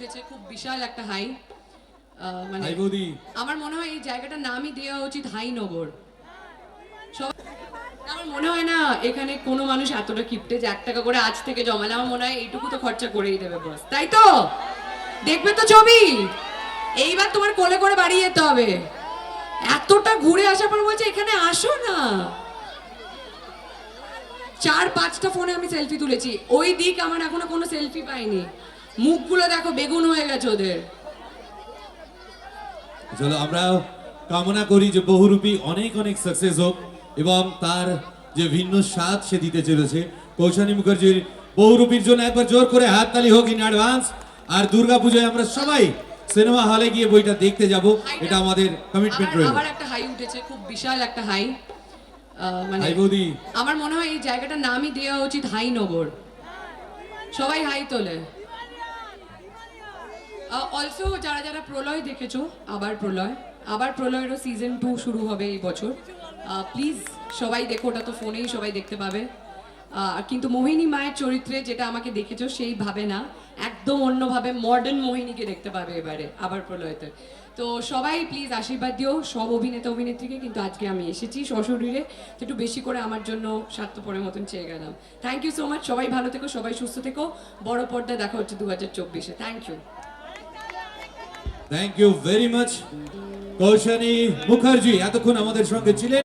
উঠেছে, খুব বিশাল একটা হাই। মানে হাই বৌদি, আমার মনে হয় এই জায়গাটার নামই দেওয়া উচিত হাইনগর। সবাই, আমার মনে হয় না এখানে কোনো মানুষ এতটা কিপটে যে 1 টাকা করে আজ থেকে জমালে। আমার মনে হয় এইটুকু তো খরচা করেই দেবে বস, তাই তো? দেখবে তো ছবি, এইবার তোমার কোলে করে বাড়ি যেতে হবে। এতটা ঘুরে আসার পর বলছে এখানে আসো না। 4-5টা ফোনে আমি সেলফি তুলেছি, ওই দিক আমার এখনো কোনো সেলফি পাইনি। মুখগুলো দেখো বেগুন হয়ে গেছে ওদের। চলো আমরা কামনা করি যে বহুরূপী অনেক অনেক সাকসেস হোক এবং তার যে ভিন্ন স্বাদ সে দিতে চলেছে। কৌশানী মুখার্জির বহুরূপীর জন্য একবার জোর করে হাততালি হোক ইন অ্যাডভান্স। আর দুর্গাপূজায় আমরা সবাই সিনেমা হলে গিয়ে বইটা দেখতে যাব, এটা আমাদের কমিটমেন্ট রয়েছে। আবার একটা হাই উঠেছে, খুব বিশাল একটা হাই। মানে হাই বৌদি, আমার মনে হয় এই জায়গাটার নামই দেওয়া উচিত হাইনগর। সবাই হাই তোলে। অলসো যারা যারা প্রলয় দেখেছো, আবার প্রলয়েরও সিজন 2 শুরু হবে এই বছর। প্লিজ সবাই দেখো, ওটা তো ফোনেই সবাই দেখতে পাবে। কিন্তু মোহিনী মায়ের চরিত্রে যেটা আমাকে দেখেছো সেইভাবে না, একদম অন্যভাবে মডার্ন মোহিনীকে দেখতে পাবে এবারে আবার প্রলয়তে। তো সবাই প্লিজ আশীর্বাদ দিও সব অভিনেতা অভিনেত্রীকে। কিন্তু আজকে আমি এসেছি সশরীরে, তো একটু বেশি করে আমার জন্য স্বার্থপরের মতন চেয়ে গেলাম। থ্যাংক ইউ সো মাচ, সবাই ভালো থেকো, সবাই সুস্থ থেকো। বড় পর্দায় দেখা হচ্ছে 2024-এ। Thank you. Thank you very much. Koushani Mukherjee এতক্ষণ আমাদের সঙ্গে ছিলেন।